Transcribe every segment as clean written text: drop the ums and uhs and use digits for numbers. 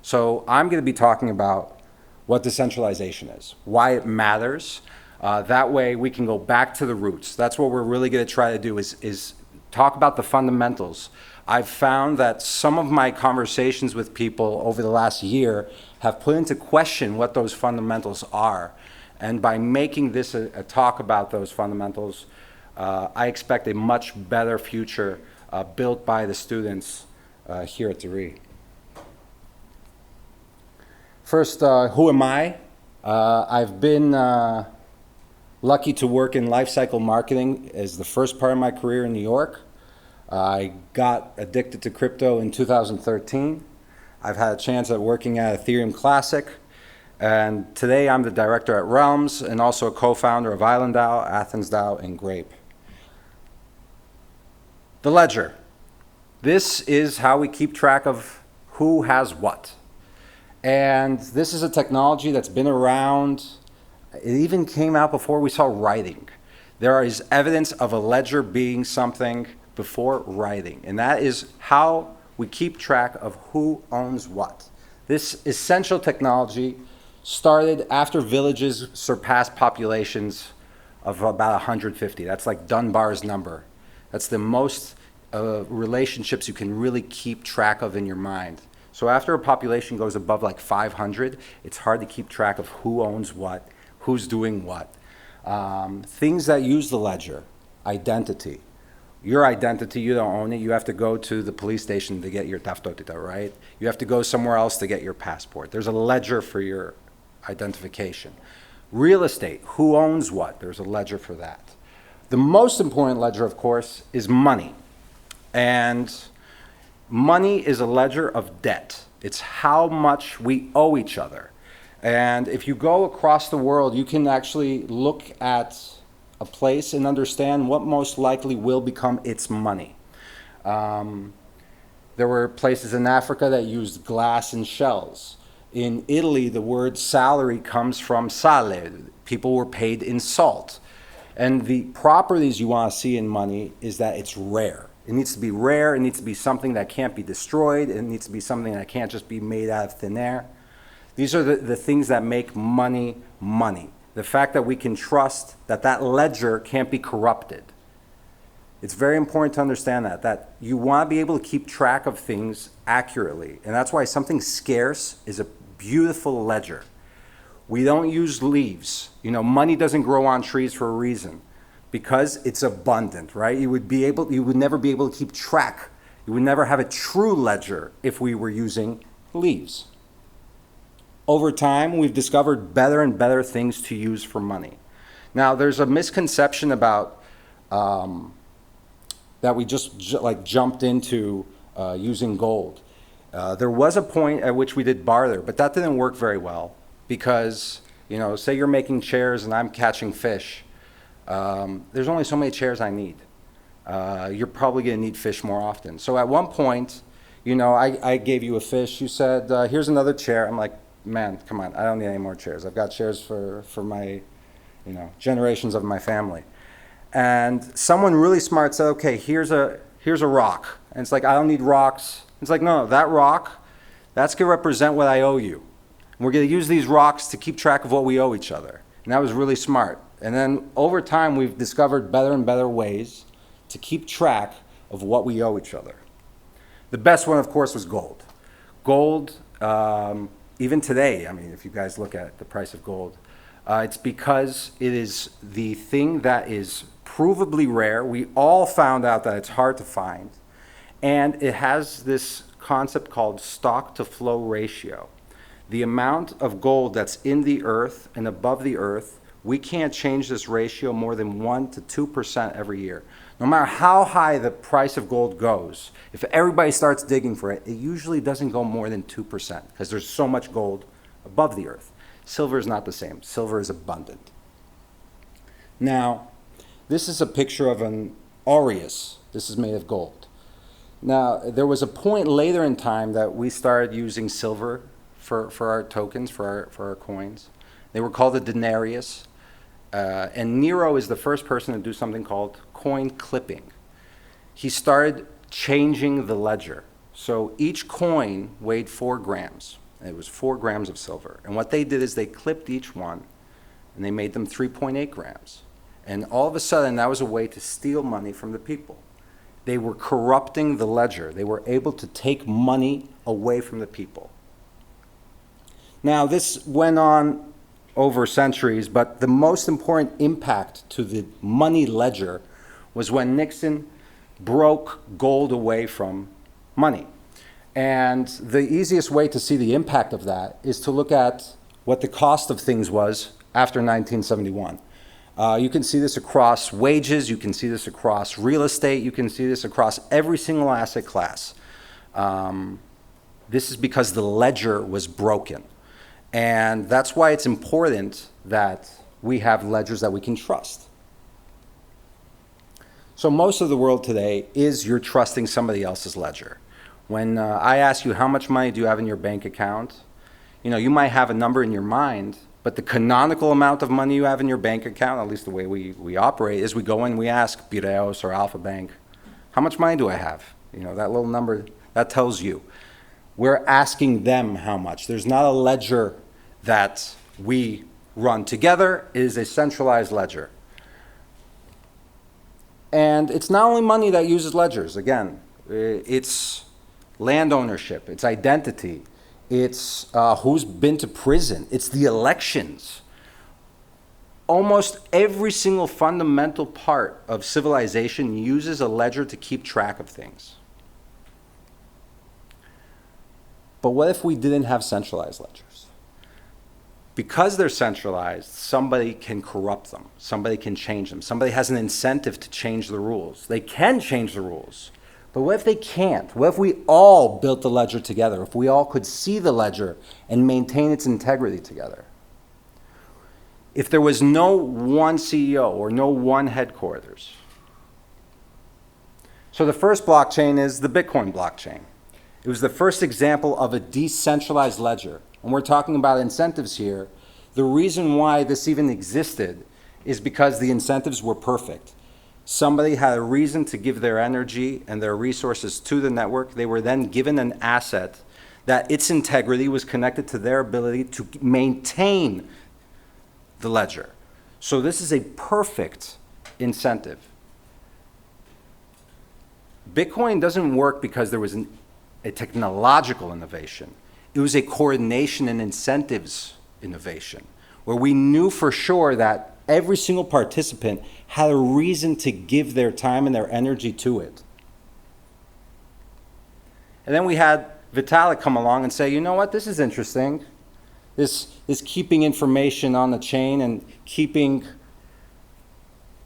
So I'm going to be talking about what decentralization is, why it matters. That way we can go back to the roots. That's what we're really going to try to do is talk about the fundamentals. I've found that some of my conversations with people over the last year have put into question what those fundamentals are. And by making this a talk about those fundamentals, I expect a much better future built by the students here at DeRee. First, who am I? I've been lucky to work in lifecycle marketing as the first part of my career in New York. I got addicted to crypto in 2013. I've had a chance at working at Ethereum Classic. And today I'm the director at Realms and also a co-founder of Island DAO, Athens DAO, and Grape. The ledger. This is how we keep track of who has what. And this is a technology that's been around. It even came out before we saw writing. There is evidence of a ledger being something before writing. And that is how we keep track of who owns what. This essential technology started after villages surpassed populations of about 150. That's like Dunbar's number. That's the most relationships you can really keep track of in your mind. So after a population goes above like 500, it's hard to keep track of who owns what, who's doing what. Things that use the ledger, identity. Your identity, you don't own it. You have to go to the police station to get your taftotita, right? You have to go somewhere else to get your passport. There's a ledger for your identification. Real estate, who owns what? There's a ledger for that. The most important ledger, of course, is money. And money is a ledger of debt. It's how much we owe each other. And if you go across the world, you can actually look at a place and understand what most likely will become its money. There were places in Africa that used glass and shells. In Italy, the word salary comes from sale. People were paid in salt. And the properties you want to see in money is that it's rare. It needs to be rare. It needs to be something that can't be destroyed. It needs to be something that can't just be made out of thin air. These are the things that make money money. The fact that we can trust that that ledger can't be corrupted. It's very important to understand that you want to be able to keep track of things accurately. And that's why something scarce is a beautiful ledger. We don't use leaves. You know, money doesn't grow on trees for a reason, because it's abundant, right? You would never be able to keep track. You would never have a true ledger if we were using leaves. Over time, we've discovered better and better things to use for money. Now, there's a misconception about that we just jumped into using gold. There was a point at which we did barter, but that didn't work very well because, you know, say you're making chairs and I'm catching fish. There's only so many chairs I need. You're probably going to need fish more often. So at one point, you know, I gave you a fish. You said, here's another chair. I'm like, man, come on, I don't need any more chairs. I've got chairs for my, you know, generations of my family. And someone really smart said, okay, here's a rock. And it's like, I don't need rocks. It's like, no, that rock, that's gonna represent what I owe you. And we're gonna use these rocks to keep track of what we owe each other. And that was really smart. And then over time, we've discovered better and better ways to keep track of what we owe each other. The best one, of course, was gold. Gold, even today, I mean, if you guys look at the price of gold, it's because it is the thing that is provably rare. We all found out that it's hard to find. And it has this concept called stock to flow ratio. The amount of gold that's in the earth and above the earth, we can't change this ratio more than 1% to 2% every year. No matter how high the price of gold goes, if everybody starts digging for it, it usually doesn't go more than 2% because there's so much gold above the earth. Silver is not the same. Silver is abundant. Now, this is a picture of an aureus. This is made of gold. Now, there was a point later in time that we started using silver for our tokens, for our coins. They were called the denarius. And Nero is the first person to do something called coin clipping. He started changing the ledger. So each coin weighed 4 grams. And it was 4 grams of silver. And what they did is they clipped each one, and they made them 3.8 grams. And all of a sudden, that was a way to steal money from the people. They were corrupting the ledger. They were able to take money away from the people. Now, this went on over centuries, but the most important impact to the money ledger was when Nixon broke gold away from money. And the easiest way to see the impact of that is to look at what the cost of things was after 1971. You can see this across wages, you can see this across real estate, you can see this across every single asset class. This is because the ledger was broken. And that's why it's important that we have ledgers that we can trust. So most of the world today is you're trusting somebody else's ledger. When I ask you how much money do you have in your bank account, you might have a number in your mind, but the canonical amount of money you have in your bank account, at least the way we operate, is we go in, we ask DAOs or Alpha Bank, how much money do I have? That little number, that tells you. We're asking them how much. There's not a ledger that we run together. It is a centralized ledger. And it's not only money that uses ledgers. Again, it's land ownership, it's identity, it's who's been to prison, it's the elections. Almost every single fundamental part of civilization uses a ledger to keep track of things. But what if we didn't have centralized ledgers? Because they're centralized, somebody can corrupt them. Somebody can change them. Somebody has an incentive to change the rules. They can change the rules. But what if they can't? What if we all built the ledger together? If we all could see the ledger and maintain its integrity together? If there was no one CEO or no one headquarters? So the first blockchain is the Bitcoin blockchain. It was the first example of a decentralized ledger. And we're talking about incentives here. The reason why this even existed is because the incentives were perfect. Somebody had a reason to give their energy and their resources to the network. They were then given an asset that its integrity was connected to their ability to maintain the ledger. So this is a perfect incentive. Bitcoin doesn't work because there was a technological innovation. It was a coordination and incentives innovation, where we knew for sure that every single participant had a reason to give their time and their energy to it. And then we had Vitalik come along and say, you know what, this is interesting. This keeping information on the chain and keeping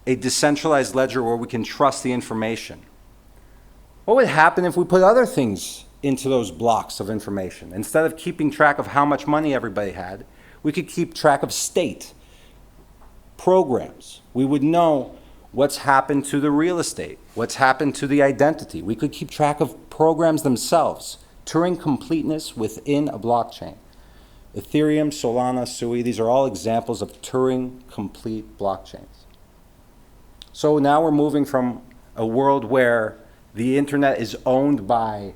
a decentralized ledger where we can trust the information. What would happen if we put other things into those blocks of information? Instead of keeping track of how much money everybody had, we could keep track of state programs. We would know what's happened to the real estate, what's happened to the identity. We could keep track of programs themselves, Turing completeness within a blockchain. Ethereum, Solana, Sui, these are all examples of Turing complete blockchains. So now we're moving from a world where the internet is owned by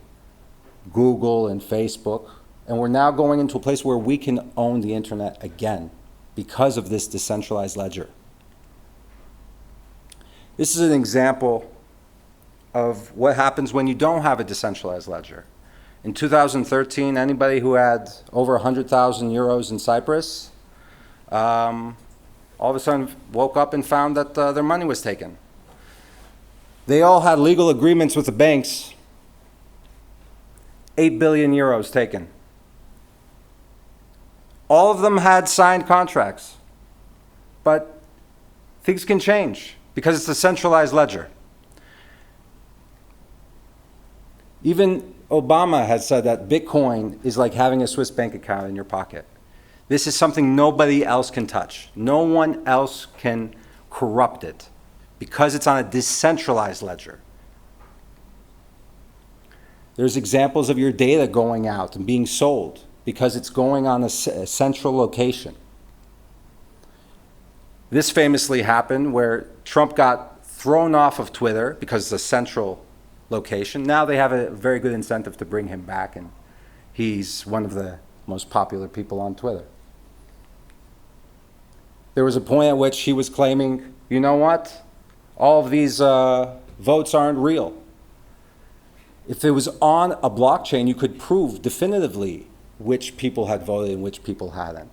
Google and Facebook, and we're now going into a place where we can own the internet again because of this decentralized ledger. This is an example of what happens when you don't have a decentralized ledger. In 2013, anybody who had over 100,000 euros in Cyprus, all of a sudden woke up and found that their money was taken. They all had legal agreements with the banks. 8 billion euros taken. All of them had signed contracts. But things can change because it's a centralized ledger. Even Obama has said that Bitcoin is like having a Swiss bank account in your pocket. This is something nobody else can touch. No one else can corrupt it because it's on a decentralized ledger. There's examples of your data going out and being sold because it's going on a central location. This famously happened where Trump got thrown off of Twitter because it's a central location. Now they have a very good incentive to bring him back, and he's one of the most popular people on Twitter. There was a point at which he was claiming, you know what? All of these votes aren't real. If it was on a blockchain, you could prove definitively which people had voted and which people hadn't.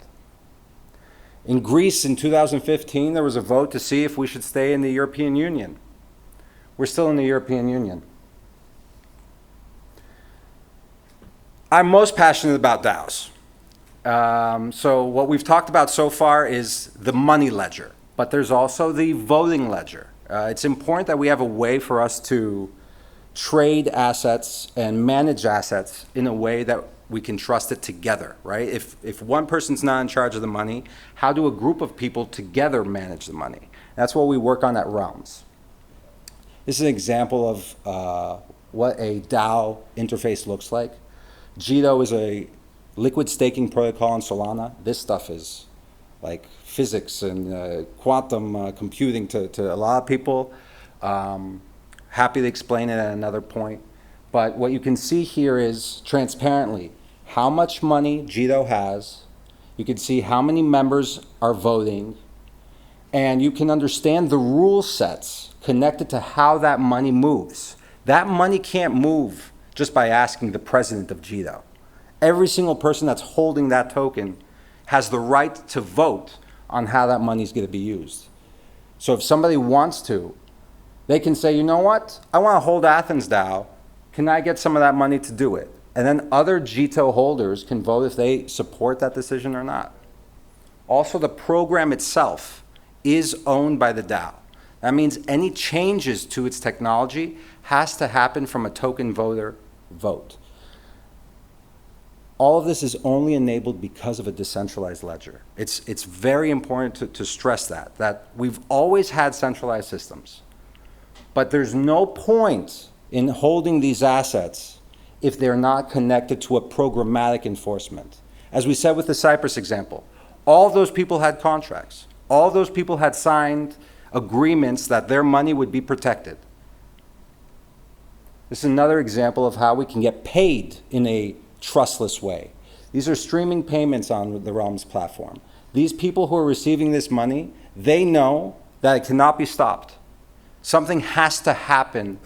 In Greece in 2015, there was a vote to see if we should stay in the European Union. We're still in the European Union. I'm most passionate about DAOs. So what we've talked about so far is the money ledger, but there's also the voting ledger. It's important that we have a way for us to trade assets and manage assets in a way that we can trust it together, right? If one person's not in charge of the money, how do a group of people together manage the money? That's what we work on at Realms. This is an example of what a DAO interface looks like. Jito is a liquid staking protocol in Solana. This stuff is like physics and quantum computing to a lot of people. Happy to explain it at another point. But what you can see here is transparently how much money Jito has. You can see how many members are voting. And you can understand the rule sets connected to how that money moves. That money can't move just by asking the president of Jito. Every single person that's holding that token has the right to vote on how that money is going to be used. So if somebody wants to, they can say, you know what? I want to hold Athens DAO. Can I get some of that money to do it? And then other Jito holders can vote if they support that decision or not. Also, the program itself is owned by the DAO. That means any changes to its technology has to happen from a token voter vote. All of this is only enabled because of a decentralized ledger. It's very important to stress that we've always had centralized systems. But there's no point in holding these assets if they're not connected to a programmatic enforcement. As we said with the Cyprus example, all of those people had contracts. All of those people had signed agreements that their money would be protected. This is another example of how we can get paid in a trustless way. These are streaming payments on the Realms platform. These people who are receiving this money, they know that it cannot be stopped. Something has to happen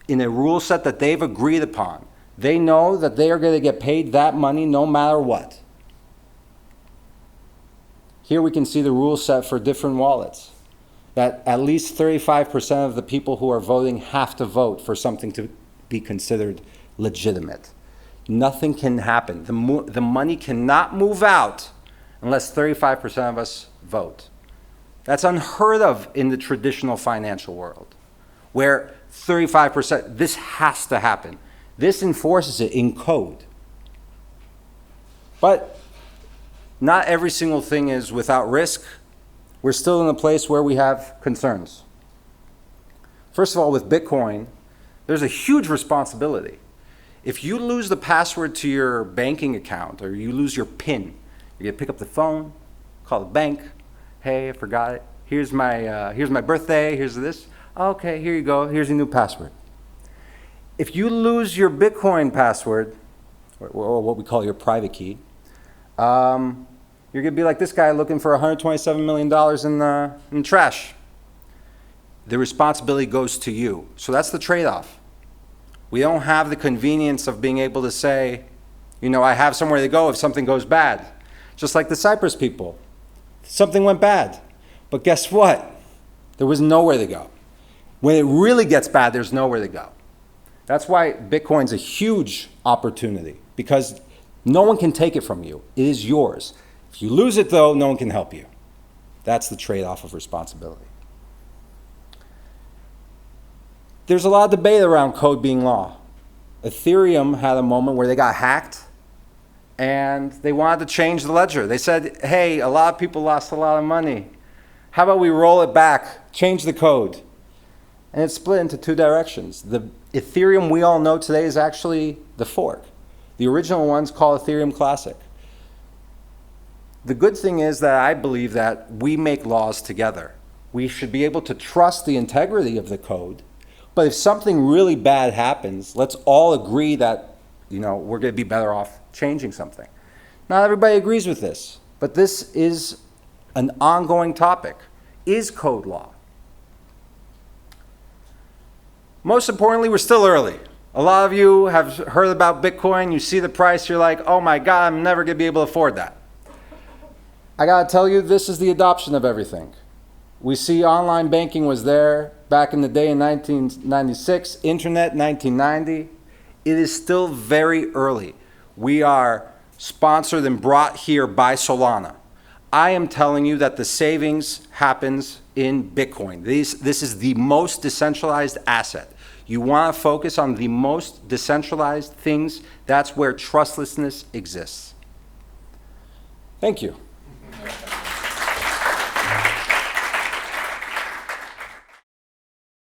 in a rule set that they've agreed upon. They know that they are going to get paid that money no matter what. Here we can see the rule set for different wallets, that at least 35% of the people who are voting have to vote for something to be considered legitimate. Nothing can happen. The money cannot move out unless 35% of us vote. That's unheard of in the traditional financial world, where 35%, this has to happen. This enforces it in code. But not every single thing is without risk. We're still in a place where we have concerns. First of all, with Bitcoin, there's a huge responsibility. If you lose the password to your banking account or you lose your PIN, you're going to pick up the phone, call the bank. Hey, I forgot it. Here's my birthday. Here's this. Okay, here you go. Here's your new password. If you lose your Bitcoin password, or what we call your private key, you're going to be like this guy looking for $127 million in trash. The responsibility goes to you. So that's the trade-off. We don't have the convenience of being able to say, you know, I have somewhere to go if something goes bad. Just like the Cyprus people. Something went bad. But guess what? There was nowhere to go. When it really gets bad, there's nowhere to go. That's why Bitcoin's a huge opportunity, because no one can take it from you. It is yours. If you lose it, though, no one can help you. That's the trade-off of responsibility. There's a lot of debate around code being law. Ethereum had a moment where they got hacked and they wanted to change the ledger. They said, hey, a lot of people lost a lot of money. How about we roll it back, change the code? And it's split into two directions. The Ethereum we all know today is actually the fork. The original one's called Ethereum Classic. The good thing is that I believe that we make laws together. We should be able to trust the integrity of the code. But if something really bad happens, let's all agree that, you know, we're going to be better off changing something. Not everybody agrees with this, but this is an ongoing topic. Is code law? Most importantly, we're still early. A lot of you have heard about Bitcoin, you see the price, you're like, oh my God, I'm never gonna be able to afford that. I gotta tell you, this is the adoption of everything. We see online banking was there back in the day in 1996, internet 1990. It is still very early. We are sponsored and brought here by Solana. I am telling you that the savings happens in Bitcoin. This is the most decentralized asset. You want to focus on the most decentralized things. That's where trustlessness exists. Thank you.